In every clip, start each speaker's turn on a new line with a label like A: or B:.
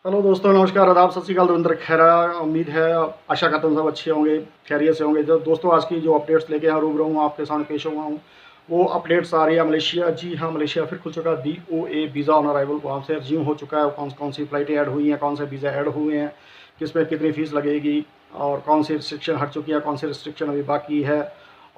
A: Hello दोस्तों, नमस्कार, आदाब, सत श्रीकाल, दविंदर खैरा। उम्मीद है, आशा करता हूँ सब अच्छे होंगे, खैरियत से होंगे। जो दोस्तों आज की जो अपडेट्स लेके यहाँ रूबरू हूँ, आपके सामने पेश हुआ हूँ, वो अपडेट्स आ रही है मलेशिया। जी हाँ, मलेशिया फिर खुल चुका है। BOA वीज़ा ऑन अराइवल वहाँ से रिज्यूम हो चुका है। कौन कौन सी फ़्लाइटें ऐड हुई हैं, कौन से वीज़ा ऐड हुए हैं, किस में कितनी फ़ीस लगेगी, और कौन सी रिस्ट्रिक्शन हट चुकी है, कौन सी रिस्ट्रिक्शन अभी बाकी है,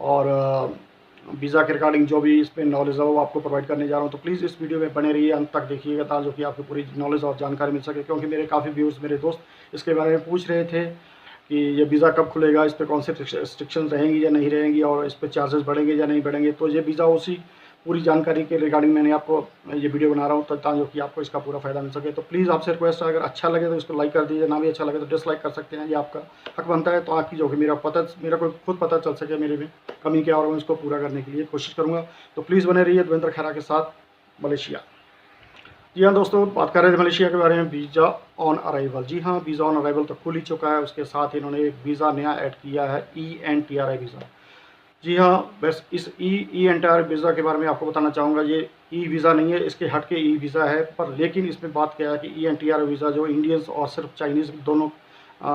A: और वीज़ा के रिगार्डिंग जो भी इस पर नॉलेज है वो आपको प्रोवाइड करने जा रहा हूँ। तो प्लीज़ इस वीडियो में बने रहिए, अंत तक देखिएगा, ताकि कि आपको पूरी नॉलेज और जानकारी मिल सके। क्योंकि मेरे काफ़ी व्यूज़, मेरे दोस्त इसके बारे में पूछ रहे थे कि ये वीज़ा कब खुलेगा, इस पर कौन से रिस्ट्रिक्शन रहेंगी या नहीं रहेंगी, और इस पर चार्जेस बढ़ेंगे या नहीं बढ़ेंगे। तो ये वीज़ा उसी पूरी जानकारी के रिगार्डिंग मैंने आपको ये वीडियो बना रहा हूँ, ताकि कि आपको इसका पूरा फ़ायदा मिल सके। तो प्लीज़ आपसे रिक्वेस्ट है, अगर अच्छा लगे तो इसको लाइक कर दीजिए, ना भी अच्छा लगे तो डिसलाइक कर सकते हैं, ये आपका हक बनता है। ताकि जो कि मेरा को खुद पता चल सके मेरे में कमी क्या, और मैं इसको पूरा करने के लिए कोशिश करूँगा। तो प्लीज़ बने रहिए दविंदर खैरा के साथ, मलेशिया। जी हाँ दोस्तों, बात कर रहे थे मलेशिया के बारे में, वीज़ा ऑन अराइवल। जी हाँ, वीज़ा ऑन अराइवल तो खुल ही चुका है। उसके साथ इन्होंने एक वीज़ा नया ऐड किया है, ENTRI वीज़ा। जी हाँ, बस इस ENTRI वीज़ा के बारे में आपको बताना चाहूँगा। ये ई वीज़ा नहीं है, इसके हट के ई वीज़ा है। पर लेकिन इसमें बात क्या है कि ENTRI वीज़ा जो इंडियंस और सिर्फ चाइनीज़ दोनों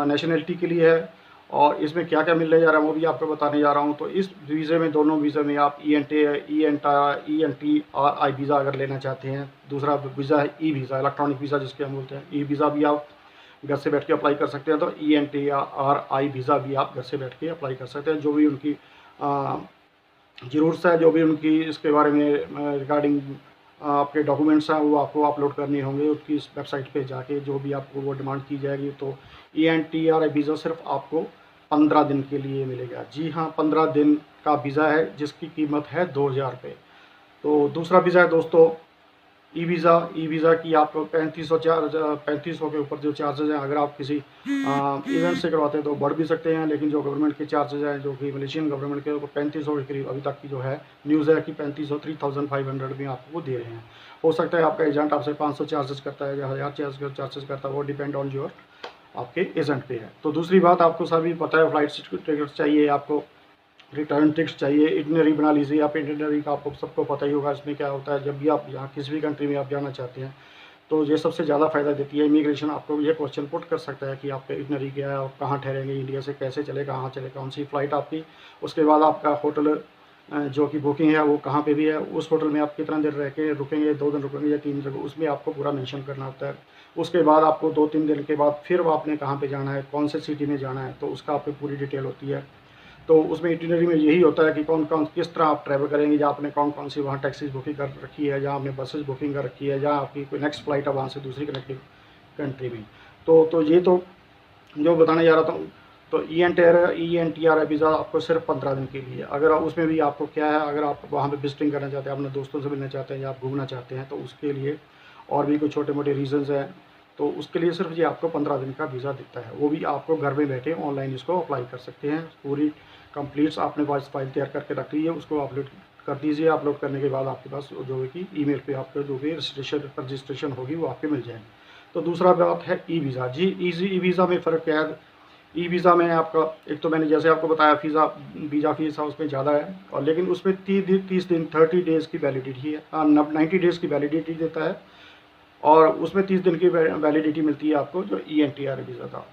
A: नेशनलिटी के लिए है। और इसमें क्या क्या मिलने जा रहा है वो भी आपको बताने जा रहा हूँ। तो इस वीज़े में, दोनों वीज़े में आप ENTRI वीज़ा अगर लेना चाहते हैं। दूसरा वीज़ा है ई वीज़ा, इलेक्ट्रॉनिक वीज़ा जिसके हम बोलते हैं। ई वीज़ा भी आप घर से बैठ के अप्लाई कर सकते हैं। तो ENTRI वीज़ा भी आप घर से बैठ के अप्लाई कर सकते हैं। जो भी उनकी ज़रूरत है, जो भी उनकी इसके बारे में रिगार्डिंग आपके डॉक्यूमेंट्स हैं, वो आपको अपलोड करने होंगे उसकी इस वेबसाइट पे जाके, जो भी आपको वो डिमांड की जाएगी। तो ENTRI वीज़ा सिर्फ आपको 15 दिन के लिए मिलेगा। जी हाँ, 15 दिन का वीज़ा है, जिसकी कीमत है 2000 रुपये। तो दूसरा वीज़ा है दोस्तों ई वीज़ा की आपको 3500 के ऊपर जो चार्जेज हैं। अगर आप किसी इवेंट से करवाते हैं तो बढ़ भी सकते हैं, लेकिन जो गवर्नमेंट के चार्जेज हैं, जो कि मलेशियन गवर्नमेंट के, वो 3500 के करीब अभी तक की जो है न्यूज़ है कि 3500 में आपको दे रहे हैं। हो सकता है आपका एजेंट आपसे 500 चार्जेस करता है या 1000 चार्जेस करता है, वो डिपेंड ऑन योर आपके एजेंट पे है। तो दूसरी बात, आपको सभी पता है, फ्लाइट टिकट चाहिए, आपको रिटर्न टिकट चाहिए, इटिनरी बना लीजिए आप। इटिनरी का आपको सबको पता ही होगा, इसमें क्या होता है। जब भी आप यहाँ किसी भी कंट्री में आप जाना चाहते हैं, तो ये सबसे ज़्यादा फ़ायदा देती है। इमिग्रेशन आपको ये क्वेश्चन पुट कर सकता है कि आपका इटिनरी क्या है, आप कहाँ ठहरेंगे, इंडिया से कैसे चले, कहाँ चले, कौन सी फ़्लाइट आपकी। उसके बाद आपका होटल जो कि बुकिंग है वो कहाँ पे भी है, उस होटल में आप कितना देर रह के रुकेंगे, 2 दिन रुकेंगे या 3 दिन, उसमें आपको पूरा मेंशन करना होता है। उसके बाद आपको 2-3 दिन के बाद फिर आपने कहाँ पे जाना है, कौन से सिटी में जाना है, तो उसका आपको पूरी डिटेल होती है। तो उसमें इटिनरी में यही होता है कि कौन कौन किस तरह आप ट्रैवल करेंगे, या आपने कौन कौन सी वहाँ टैक्सीज बुकिंग कर रखी है, या आपने बसेस बुकिंग कर रखी है, या आपकी कोई नेक्स्ट फ़्लाइट है वहाँ से दूसरी कनेक्टिव कंट्री में। तो ये तो जो बताने जा रहा था। तो ENTRI वीज़ा आपको सिर्फ 15 दिन के लिए। अगर उसमें भी आपको क्या है, अगर आप वहाँ पे विजिटिंग करना चाहते हैं, अपने दोस्तों से मिलना चाहते हैं, या आप घूमना चाहते हैं, तो उसके लिए और भी कुछ छोटे मोटे रीज़न्स हैं। तो उसके लिए सिर्फ ये आपको 15 दिन का वीज़ा देता है। वो भी आपको घर में बैठे ऑनलाइन इसको अप्लाई कर सकते हैं। पूरी कंप्लीट आपने पास फाइल तैयार करके रख ली है, उसको अपलोड कर दीजिए। अपलोड करने के बाद आपके पास जो है कि ईमेल पे आपको जो भी रजिस्ट्रेशन होगी वो आपके मिल जाएगी। तो दूसरा बात है ई वीज़ा। जी, ई वीज़ा में फ़र्क क्या है। ई वीज़ा में आपका, एक तो मैंने जैसे आपको बताया, वीज़ा फ़ीस है उसमें ज़्यादा है, और लेकिन उसमें 30 दिन 30 डेज़ की वैलिडिटी है। 90 डेज़ की वैलिडिटी देता है, और उसमें 30 दिन की वैलिडिटी मिलती है आपको, जो ENTRI वीज़ा था।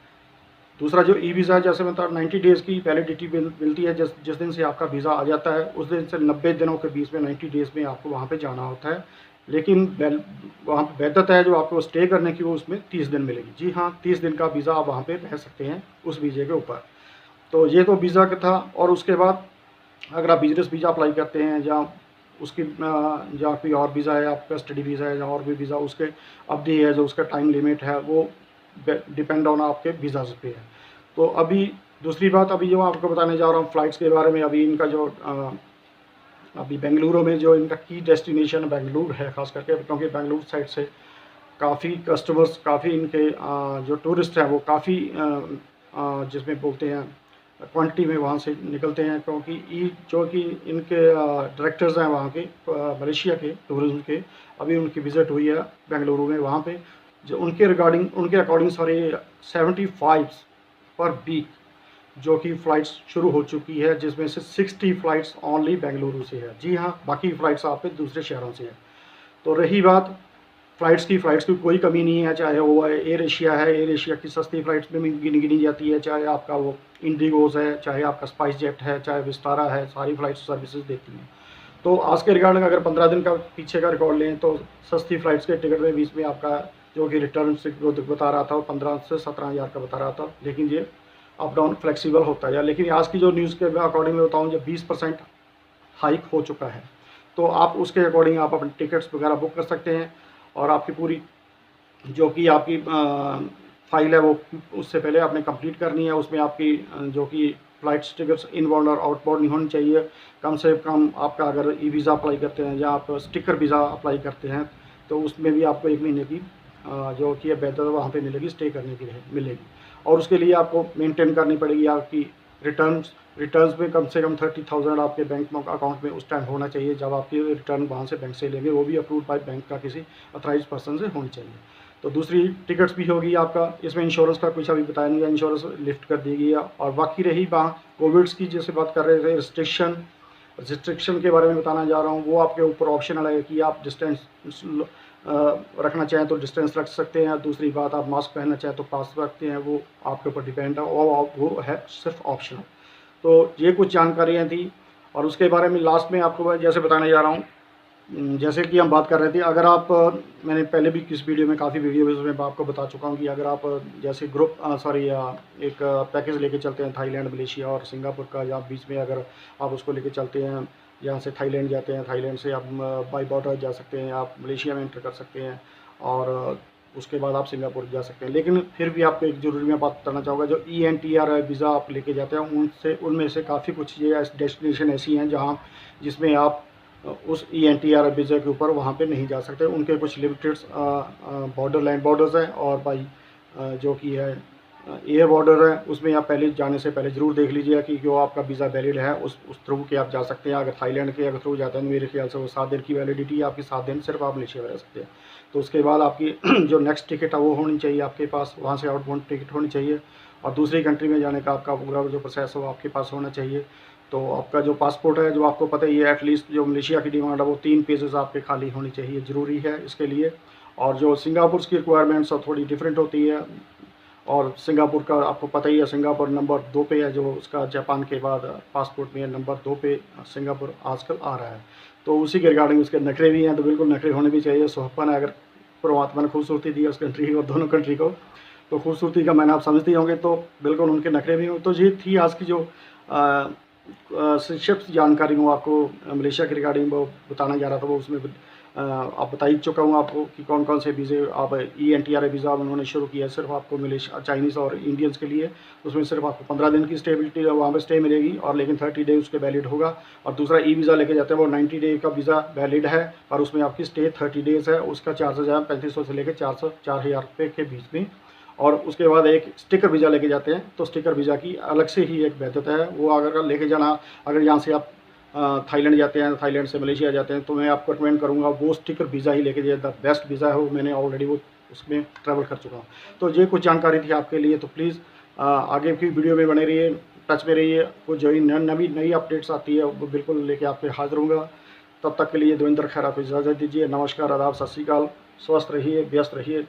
A: दूसरा जो ई वीज़ा है, जैसे मतलब 90 डेज़ की वैलिडिटी मिलती है। जिस दिन से आपका वीज़ा आ जाता है, उस दिन से 90 दिनों के बीच में, 90 डेज़ में आपको वहाँ पे जाना होता है। लेकिन वहाँ पे वैधता है जो आपको स्टे करने की, वो उसमें 30 दिन मिलेगी। जी हाँ, 30 दिन का वीज़ा आप वहाँ पे रह सकते हैं उस वीज़े के ऊपर। तो ये तो वीज़ा का था। और उसके बाद अगर आप बिज़नेस वीज़ा अप्लाई करते हैं, या उसकी या कोई और वीज़ा है, आपका स्टडी वीज़ा है, या और भी वीज़ा, उसके अवधि है, जो उसका टाइम लिमिट है, वो डिपेंड ऑन आपके वीज़ाज़ पे है। तो अभी दूसरी बात, अभी जो आपको बताने जा रहा हूँ फ़्लाइट्स के बारे में। अभी इनका जो अभी बेंगलुरु में जो इनका की डेस्टिनेशन बेंगलुरु है ख़ास करके, क्योंकि बेंगलुरु साइड से काफ़ी कस्टमर्स, काफ़ी इनके जो टूरिस्ट हैं वो काफ़ी जिसमें बोलते हैं क्वांटिटी में वहाँ से निकलते हैं। क्योंकि जो कि इनके डायरेक्टर्स हैं वहाँ के, मलेशिया के टूरिज़्म के, अभी उनकी विज़िट हुई है बेंगलुरु में। वहाँ पे जो उनके अकॉर्डिंग सॉरी 75 पर वीक जो कि फ़्लाइट्स शुरू हो चुकी है, जिसमें से 60 फ़्लाइट्स ओनली बेंगलुरु से है। जी हाँ, बाकी फ़्लाइट्स आपके दूसरे शहरों से है। तो रही बात फ़्लाइट्स की कोई कमी नहीं है, चाहे वो एयर एशिया है, एयर एशिया की सस्ती फ़्लाइट्स में भी गिनी जाती है, चाहे आपका वो इंडिगोज़ है, चाहे आपका स्पाइस जेट है, चाहे विस्तारा है, सारी फ़्लाइट सर्विसेज देती हैं। तो आज के रिगार्डिंग अगर 15 दिन का पीछे का रिकॉर्ड लें तो सस्ती फ़्लाइट्स के टिकट में बीच में आपका जो कि रिटर्न से बता रहा था वो 15 से 17 हज़ार का बता रहा था, लेकिन ये अप डाउन फ्लेक्सिबल होता है। लेकिन आज की जो न्यूज़ के अकॉर्डिंग मैं बताऊँ, जब 20% हाइक हो चुका है, तो आप उसके अकॉर्डिंग आप अपने टिकट्स वगैरह बुक कर सकते हैं, और आपकी पूरी जो कि आपकी फ़ाइल है वो उससे पहले आपने कंप्लीट करनी है। उसमें आपकी जो कि फ़्लाइट टिकट्स इनबाउंड और आउटबाउंड नहीं होनी चाहिए। कम से कम आपका अगर ई वीज़ा अप्लाई करते हैं या आप स्टिकर वीज़ा अप्लाई करते हैं, तो उसमें भी आपको 1 महीने की जो कि वैधता वहाँ पे मिलेगी, स्टे करने की मिलेगी। और उसके लिए आपको मेंटेन करनी पड़ेगी आपकी रिटर्न्स में कम से कम 30,000 आपके बैंक अकाउंट में उस टाइम होना चाहिए जब आपकी रिटर्न वहाँ से बैंक से लेंगे, वो भी अप्रूव्ड बाय बैंक का किसी अथराइज्ड पर्सन से होनी चाहिए। तो दूसरी टिकट्स भी होगी आपका, इसमें इंश्योरेंस का कुछ अभी बताया नहीं है, इंश्योरेंस लिफ्ट कर दी गई है। और बाकी रही बात कोविड्स की, जैसे बात कर रहे थे रिस्ट्रिक्शन के बारे में बताना जा रहा हूँ, वो आपके ऊपर ऑप्शनल है कि आप डिस्टेंस रखना चाहें तो डिस्टेंस रख सकते हैं। दूसरी बात, आप मास्क पहनना चाहें तो मास्क रखते हैं, वो आपके ऊपर डिपेंड है, और वो है सिर्फ ऑप्शनल। तो ये कुछ जानकारियाँ थी, और उसके बारे में लास्ट में आपको जैसे बताने जा रहा हूँ, जैसे कि हम बात कर रहे थे, अगर आप मैंने पहले भी किस वीडियो में काफ़ी वीडियो में आपको बता चुका हूँ कि अगर आप जैसे ग्रुप एक पैकेज लेके चलते हैं थाईलैंड, मलेशिया और सिंगापुर का, या बीच में अगर आप उसको लेके चलते हैं, यहाँ से थाईलैंड जाते हैं, थाईलैंड से आप बाई बॉर्डर जा सकते हैं, आप मलेशिया में एंटर कर सकते हैं, और उसके बाद आप सिंगापुर जा सकते हैं। लेकिन फिर भी आपको एक ज़रूरी मैं बात बताना चाहूँगा, जो ENTR वीज़ा आप लेके जाते हैं उनमें से काफ़ी कुछ ये डेस्टिनेशन ऐसी हैं जिसमें आप उस ENTR वीज़ा के ऊपर वहाँ पे नहीं जा सकते। उनके कुछ लिमिटेड बॉर्डर्स हैं, और बाई जो कि है एयर बॉर्डर है, उसमें आप पहले जाने से पहले ज़रूर देख लीजिए कि जो आपका वीज़ा वैलिड है उस थ्रू के आप जा सकते हैं। अगर थाईलैंड के थ्रू जाते हैं, मेरे ख्याल से वो 7 दिन की वैलिडिटी है आपकी, 7 दिन सिर्फ आप मलेशिया में रह सकते हैं। तो उसके बाद आपकी जो नेक्स्ट टिकट है वो होनी चाहिए आपके पास, वहाँ से आउटबाउंड टिकट होनी चाहिए, और दूसरी कंट्री में जाने का आपका पूरा जो प्रोसेस है वो आपके पास होना चाहिए। तो आपका जो पासपोर्ट है, जो आपको पता ही है, एटलीस्ट जो मलेशिया की डिमांड है वो 3 पेजेस आपके खाली होनी चाहिए, ज़रूरी है इसके लिए। और जो सिंगापुर की रिक्वायरमेंट्स थोड़ी डिफरेंट होती है, और सिंगापुर का आपको पता ही है, सिंगापुर नंबर 2 पे है, जो उसका जापान के बाद पासपोर्ट में नंबर 2 पे सिंगापुर आजकल आ रहा है। तो उसी के रिगार्डिंग उसके नखरे भी हैं, तो बिल्कुल नखरे होने भी चाहिए। सुहप्पन है, अगर परमात्मा ने खूबसूरती दी है उस कंट्री और दोनों कंट्री को, तो खूबसूरती का मैंने आप समझते होंगे, तो बिल्कुल उनके नखरे भी हों। तो ये थी आज की जो संक्षिप्त जानकारी हूँ आपको मलेशिया के रिगार्डिंग वो बताना जा रहा था, वो उसमें आप बता ही चुका हूँ आपको कि कौन कौन से वीज़े आप ENTR वीज़ा उन्होंने शुरू किया है सिर्फ आपको मलेशिया, चाइनीज़ और इंडियंस के लिए। उसमें सिर्फ आपको 15 दिन की स्टेबिलिटी वहाँ पे स्टे मिलेगी, और लेकिन 30 डे उसके वैलिड होगा। और दूसरा वीज़ा लेके जाते हैं वो 90 डे का वीज़ा वैलिड है, और उसमें आपकी स्टे 30 डेज़ है। उसका चार्जेज है 3500 से लेकर 4,000 रुपये के बीच में। और उसके बाद एक स्टिकर वीज़ा लेके जाते हैं, तो स्टिकर वीज़ा की अलग से ही एक वैधता है। वो अगर लेके जाना, अगर यहाँ से आप थाईलैंड जाते हैं, थाईलैंड से मलेशिया जाते हैं, तो मैं आपको रिकमेंड करूँगा वो स्टिकर वीज़ा ही लेके जाइए। द बेस्ट वीज़ा है वो, मैंने ऑलरेडी वो उसमें ट्रैवल कर चुका हूँ। तो ये कुछ जानकारी थी आपके लिए, तो प्लीज़ आगे की वीडियो में बने रहिए, टच में रहिए। कुछ जो ही नई अपडेट्स आती है वो बिल्कुल लेके आपके हाजिर होऊंगा। तब तक के लिए देवेंद्र खैरा को इजाज़त दीजिए। नमस्कार, आदाब, सत श्री अकाल। स्वस्थ रहिए, व्यस्त रहिए।